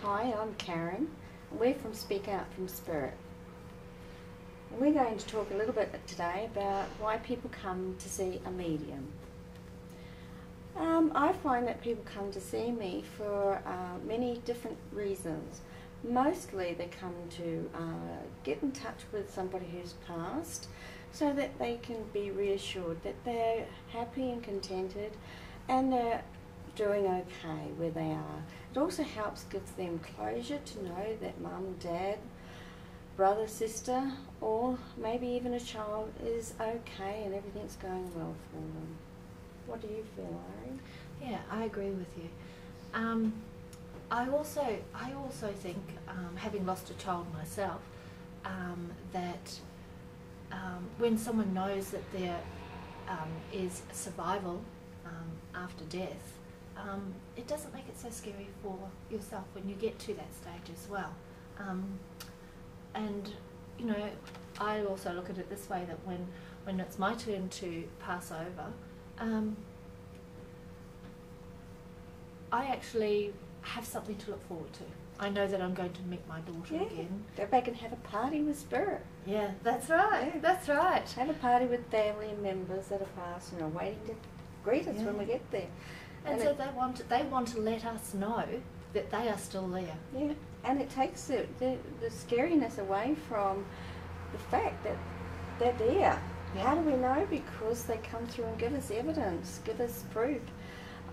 Hi, I'm Karen. We're from Speak Out from Spirit. And we're going to talk a little bit today about why people come to see a medium. I find that people come to see me for many different reasons. Mostly they come to get in touch with somebody who's passed so that they can be reassured that they're happy and contented and they're doing okay where they are. It also helps give them closure to know that mum, dad, brother, sister, or maybe even a child is okay and everything's going well for them. What do you feel, Irene? Yeah, I agree with you. I also think, having lost a child myself, that when someone knows that there is survival after death, it doesn't make it so scary for yourself when you get to that stage as well. And you know, I also look at it this way, that when it's my turn to pass over, I actually have something to look forward to. I know that I'm going to meet my daughter again. Go back and have a party with Spirit. Yeah, that's right. Yeah. That's right. Have a party with family and members that are passed and are waiting to greet us when we get there. And so they want to let us know that they are still there. Yeah, and it takes the scariness away from the fact that they're there. Yeah. How do we know? Because they come through and give us evidence, give us proof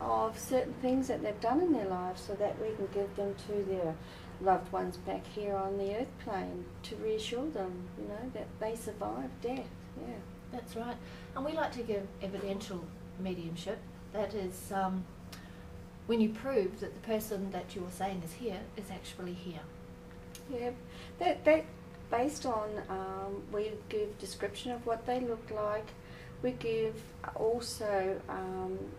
of certain things that they've done in their lives so that we can give them to their loved ones back here on the earth plane to reassure them, you know, that they survived death. Yeah, that's right. And we like to give evidential mediumship. That is when you prove that the person that you're saying is here is actually here. Yeah, that based on, we give description of what they look like. We give also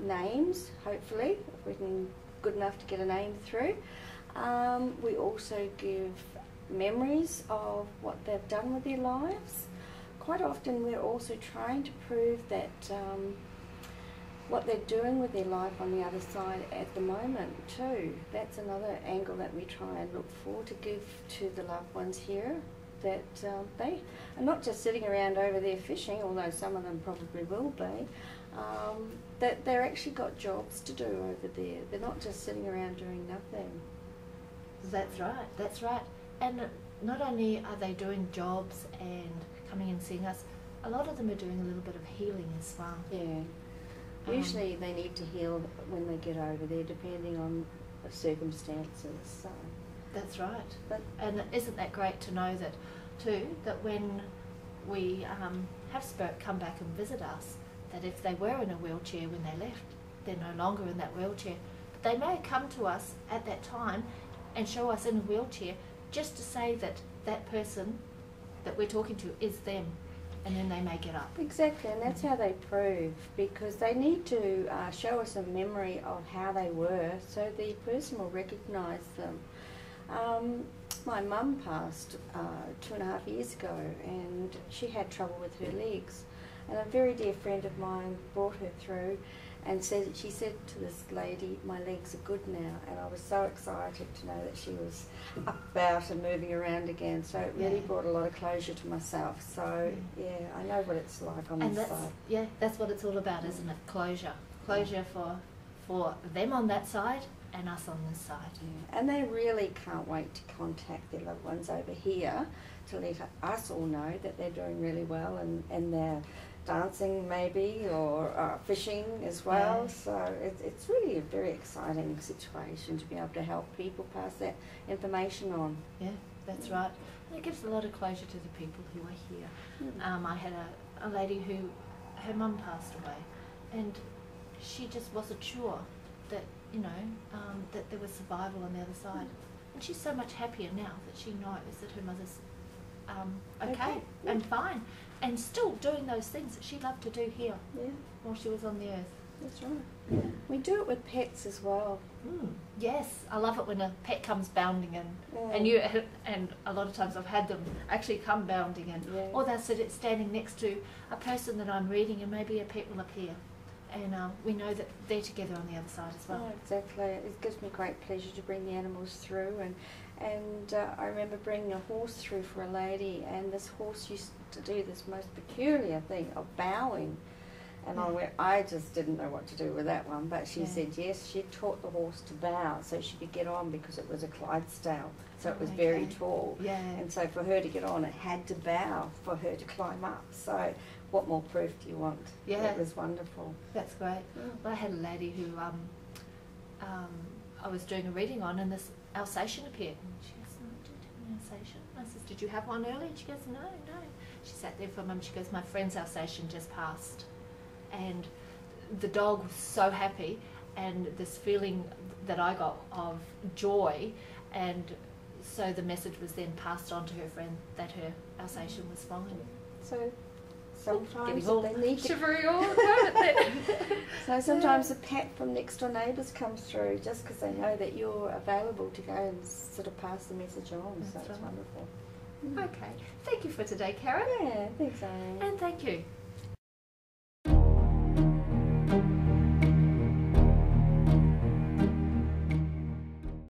names, hopefully, if we can good enough to get a name through. We also give memories of what they've done with their lives. Quite often we're also trying to prove that what they're doing with their life on the other side at the moment too. That's another angle that we try and look for to give to the loved ones here, that they are not just sitting around over there fishing, although some of them probably will be, that they're actually got jobs to do over there. They're not just sitting around doing nothing. That's right, that's right. And not only are they doing jobs and coming and seeing us, a lot of them are doing a little bit of healing as well. Yeah. Usually they need to heal when they get over there, depending on the circumstances. So. That's right. And isn't that great to know that, too, that when we have Spirit come back and visit us, that if they were in a wheelchair when they left, they're no longer in that wheelchair. But they may come to us at that time and show us in a wheelchair just to say that that person that we're talking to is them. And then they may get up. Exactly, and that's how they prove, because they need to show us a memory of how they were so the person will recognise them. My mum passed 2.5 years ago and she had trouble with her legs, and a very dear friend of mine brought her through and she said to this lady, "My legs are good now," and I was so excited to know that she was up about and moving around again, so it really brought a lot of closure to myself. So yeah, I know what it's like on this side. Yeah, that's what it's all about, isn't it? Closure. Closure for them on that side and us on this side. Yeah. And they really can't wait to contact their loved ones over here to let us all know that they're doing really well and they're dancing maybe or fishing as well. Yeah. So it's really a very exciting situation to be able to help people pass that information on. Yeah, that's right. And it gives a lot of closure to the people who are here. I had a lady who, her mum passed away, and she just wasn't sure that, you know, that there was survival on the other side. And she's so much happier now that she knows that her mother's okay and fine, and still doing those things that she loved to do here while she was on the earth. That's right. Yeah. We do it with pets as well. Yes, I love it when a pet comes bounding in, and a lot of times I've had them actually come bounding in, or they're standing next to a person that I'm reading, and maybe a pet will appear, and we know that they're together on the other side as well. Oh, exactly. It gives me great pleasure to bring the animals through, and I remember bringing a horse through for a lady, and this horse used to do this most peculiar thing of bowing. And I just didn't know what to do with that one, but she said yes, she taught the horse to bow so she could get on, because it was a Clydesdale, so it was very tall. Yeah. And so for her to get on, it had to bow for her to climb up. So what more proof do you want? Yeah. It was wonderful. That's great. Well, I had a lady who I was doing a reading on, and this Alsatian appeared. And she goes, "No, I didn't have an Alsatian." I says, "Did you have one earlier?" And she goes, "No, no." She sat there for a moment. She goes, "My friend's Alsatian just passed." And the dog was so happy, and this feeling that I got of joy, and so the message was then passed on to her friend that her Alsatian was fine. So sometimes all they need to... shivery all the moment then. So sometimes a pat from next door neighbours comes through just because they know that you're available to go and sort of pass the message on. That's so it's right. wonderful. Okay. Thank you for today, Karen. Yeah, thanks, Irene. And thank you.